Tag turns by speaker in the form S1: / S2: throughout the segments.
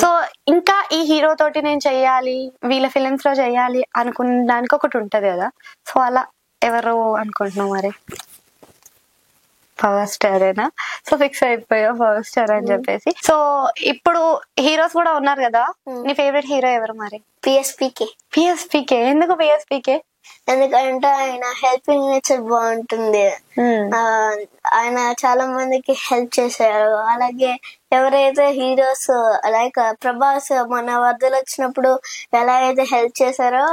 S1: So ఇంకా ఈ hero తోటి నేను చెయ్యాలి, వీళ్ళ ఫిలిమ్స్ లో చెయ్యాలి అనుకున్న దానికి ఒకటి ఉంటది కదా. సో అలా ఎవరు అనుకుంటున్నావు మరి? పవర్ స్టారేనా? సో ఫిక్స్ అయిపోయావు పవర్ స్టార్ అని చెప్పేసి. సో ఇప్పుడు హీరోస్ కూడా ఉన్నారు కదా, నీ ఫేవరెట్ హీరో ఎవరు మరి?
S2: పిఎస్పీకే.
S1: పిఎస్పీకే ఎందుకు పిఎస్పీకే?
S2: ఎందుకంటే ఆయన హెల్పింగ్ నేచర్ బాగుంటుంది. ఆయన చాలా మందికి హెల్ప్ చేశారు. అలాగే ఎవరైతే హీరోస్ లైక్ ప్రభాస్ మన వరదలు వచ్చినప్పుడు ఎలా అయితే హెల్ప్ చేశారో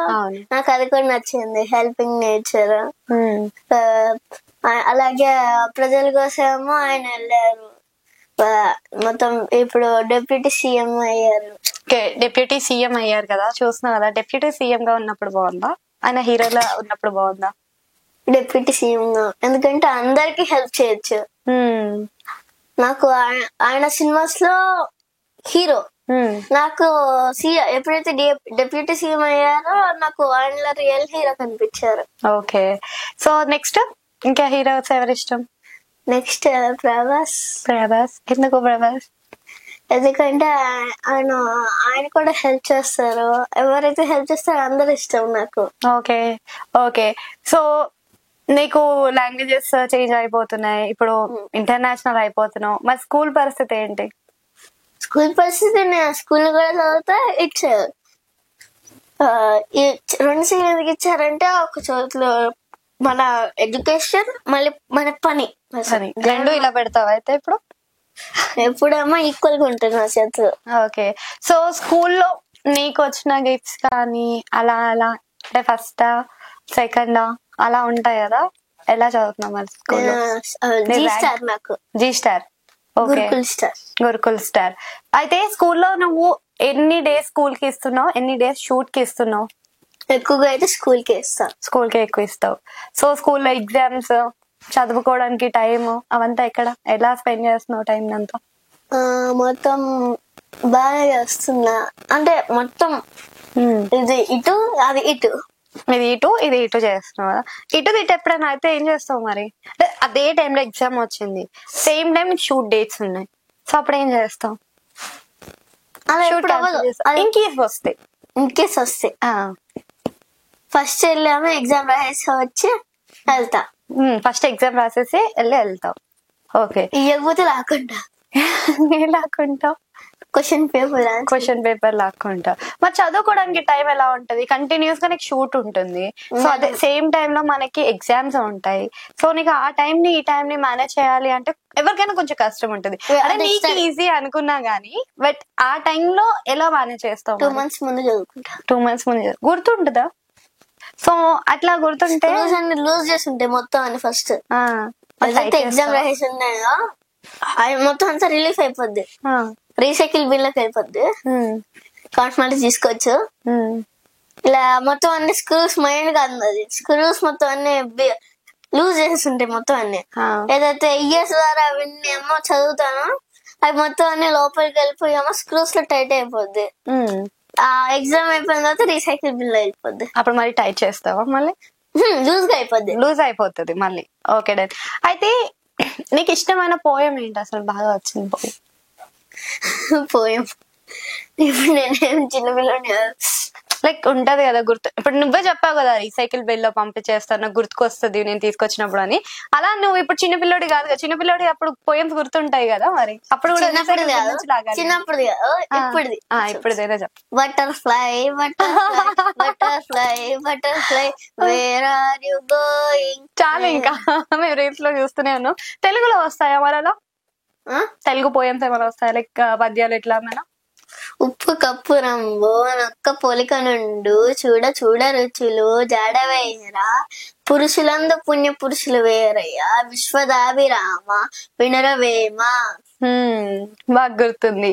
S2: నాకు అది కూడా నచ్చింది, హెల్పింగ్ నేచర్. అలాగే ప్రజల కోసమేమో ఆయన వెళ్ళారు, మొత్తం ఇప్పుడు డిప్యూటీ సీఎం అయ్యారు.
S1: డిప్యూటీ సీఎం అయ్యారు కదా, చూస్తున్నావు కదా. డిప్యూటీ సీఎం గా ఉన్నప్పుడు బాగుందా, ఆయన హీరోలా ఉన్నప్పుడు బాగుందా?
S2: డిప్యూటీ సీఎం గా, ఎందుకంటే అందరికి హెల్ప్ చేయొచ్చు. నాకు ఆయన సినిమాస్ లో హీరో, నాకు ఎప్పుడైతే డిప్యూటీ సీఎం అయ్యారో నాకు ఆయన రియల్ హీరో కనిపించారు.
S1: ఓకే, సో నెక్స్ట్ ఇంకా హీరోస్ ఎవరు ఇష్టం?
S2: నెక్స్ట్ ప్రభాస్.
S1: ప్రభాస్ ఎందుకు ప్రభాస్?
S2: ఎందుకంటే ఆయన కూడా హెల్ప్ చేస్తారు, ఎవరైతే హెల్ప్ చేస్తారో అందరు ఇష్టం నాకు.
S1: ఓకే ఓకే, సో నీకు లాంగ్వేజెస్ చేంజ్ అయిపోతున్నాయి, ఇప్పుడు ఇంటర్నేషనల్ అయిపోతున్నావు, మరి స్కూల్ పరిస్థితి ఏంటి?
S2: స్కూల్ పరిస్థితి నేను స్కూల్ కూడా చదువుతా. ఇట్స్ 2 సీన్ ఎందుకు ఇచ్చారంటే ఒక చోట్ల మన ఎడ్యుకేషన్ మళ్ళీ మన పని
S1: రెండు ఇలా పెడతావా అయితే ఇప్పుడు?
S2: ఎప్పుడేమో ఈక్వల్ గా ఉంటుంది నా చేతులు.
S1: ఓకే, సో స్కూల్లో నీకు వచ్చిన గిఫ్ట్స్ కానీ అలా అలా అంటే ఫస్ట్ సెకండ్ అలా ఉంటాయి కదా, ఎలా చదువుతున్నావు మరి స్కూల్లో?
S2: నాకు
S1: G star. Okay, Gurukul star. అయితే స్కూల్లో నువ్వు ఎన్ని డేస్ స్కూల్ కి ఇస్తున్నావు, ఎన్ని డేస్ షూట్ కి ఇస్తున్నావు?
S2: ఎక్కువగా అయితే స్కూల్ కే ఇస్తాను.
S1: స్కూల్ కే ఎక్కువ ఇస్తావు. సో స్కూల్లో ఎగ్జామ్స్, చదువుకోవడానికి టైం అవంతా ఎలా స్పెండ్ చేస్తున్నావు టైం అంతా?
S2: మొత్తం బాగా చేస్తున్నా, అంటే మొత్తం ఇది ఇటు అది ఇటు,
S1: ఇది ఇటు చేస్తున్నావు. ఇటు ఎప్పుడైనా అయితే ఏం చేస్తావు మరి? అదే టైంలో ఎగ్జామ్ వచ్చింది, సేమ్ టైం షూట్ డేట్స్ ఉన్నాయి, సో అప్పుడు ఏం చేస్తావు?
S2: ఇన్కేస్ వస్తే ఫస్ట్ వెళ్ళాము, ఎగ్జామ్ రాసేసి వచ్చి వెళ్తా.
S1: ఫస్ట్ ఎగ్జామ్ రాసేసి వెళ్తావు. ఓకే,
S2: ఇవ్వకపోతే లాక్కుంటా.
S1: లాక్కుంటావు?
S2: Question
S1: paper లాక్కుంటా. మరి చదువుకోవడానికి టైం ఎలా ఉంటది? కంటిన్యూస్ గా నీకు షూట్ ఉంటుంది, సో అదే సేమ్ టైమ్ లో మనకి ఎగ్జామ్స్ ఉంటాయి. సో నీకు ఆ టైం ని ఈ టైం ని మేనేజ్ చేయాలి అంటే ఎవరికైనా కొంచెం కష్టం ఉంటది. అదే నీకు ఈజీ అనుకున్నా గానీ, బట్ ఆ టైంలో ఎలా మేనేజ్ చేస్తావు?
S2: 2 months ముందు చదువుకుంటా.
S1: 2 months ముందు గుర్తుంటుందా? సో అట్లా గుర్తుంటే
S2: లూజ్ చేసి ఉంటాయి మొత్తం అని ఫస్ట్ ఎగ్జామ్ రాసేసి ఉన్నాయో మొత్తం అంతా రిలీఫ్ అయిపోద్ది, రీసైకిల్ బిల్ లోకి వెళ్ళిపోద్ది, మళ్ళీ తీసుకోవచ్చు. ఇలా మొత్తం అన్ని స్క్రూస్ మైండ్ కాదు, అది స్క్రూస్ మొత్తం అన్ని లూజ్ చేసి ఉంటాయి మొత్తం అన్ని. ఏదైతే ఇయర్స్ ద్వారా అవన్నీ ఏమో చదువుతానో అవి మొత్తం అన్ని లోపలికి వెళ్ళిపోయామో స్క్రూస్ లో టైట్ అయిపోద్ది. ఆ ఎగ్జామ్ అయిపోయిన తర్వాత రీసైకిల్ బిల్ అయిపోద్ది,
S1: అప్పుడు మళ్ళీ టైట్ చేస్తావా? మళ్ళీ లూజ్ అయిపోతుంది మళ్ళీ. Okay done. అయితే నీకు ఇష్టమైన పోయం ఏంటి అసలు? బాగా వచ్చింది
S2: పోయం ఇప్పుడు నేనేం చిన్నపిల్లని
S1: లైక్ ఉంటది కదా గుర్తు, ఇప్పుడు నువ్వే చెప్పావు కదా రీసైకిల్ బిల్ లో పంపించేస్తాను నాకు గుర్తుకొస్తుంది నేను తీసుకొచ్చినప్పుడు అని. అలా నువ్వు ఇప్పుడు చిన్నపిల్లోడి కాదు కదా, చిన్నపిల్లోడి అప్పుడు పోయమ్స్ గుర్తుంటాయి కదా, మరి అప్పుడు కూడా
S2: చిన్నప్పుడు
S1: ఇప్పుడుదేనా చెప్పు.
S2: Butterfly butterfly butterfly where are you going.
S1: చాలా ఇంకా మేము రీల్స్ లో చూస్తూనే ఉన్నాం. తెలుగులో వస్తాయా మరి అలా? తెలుగు పోయమ్స్ ఏమైనా వస్తాయా, లైక్ పద్యాలు ఎట్లా ఏమైనా?
S2: ఉప్పు కప్పు రంబు నొక్క పోలిక నుండు చూడ చూడ రుచులు జాడవేరా పురుషులందు పుణ్య పురుషులు వేరయ్యా విశ్వదాభిరామ వినరవేమ.
S1: బాగా గుర్తుంది.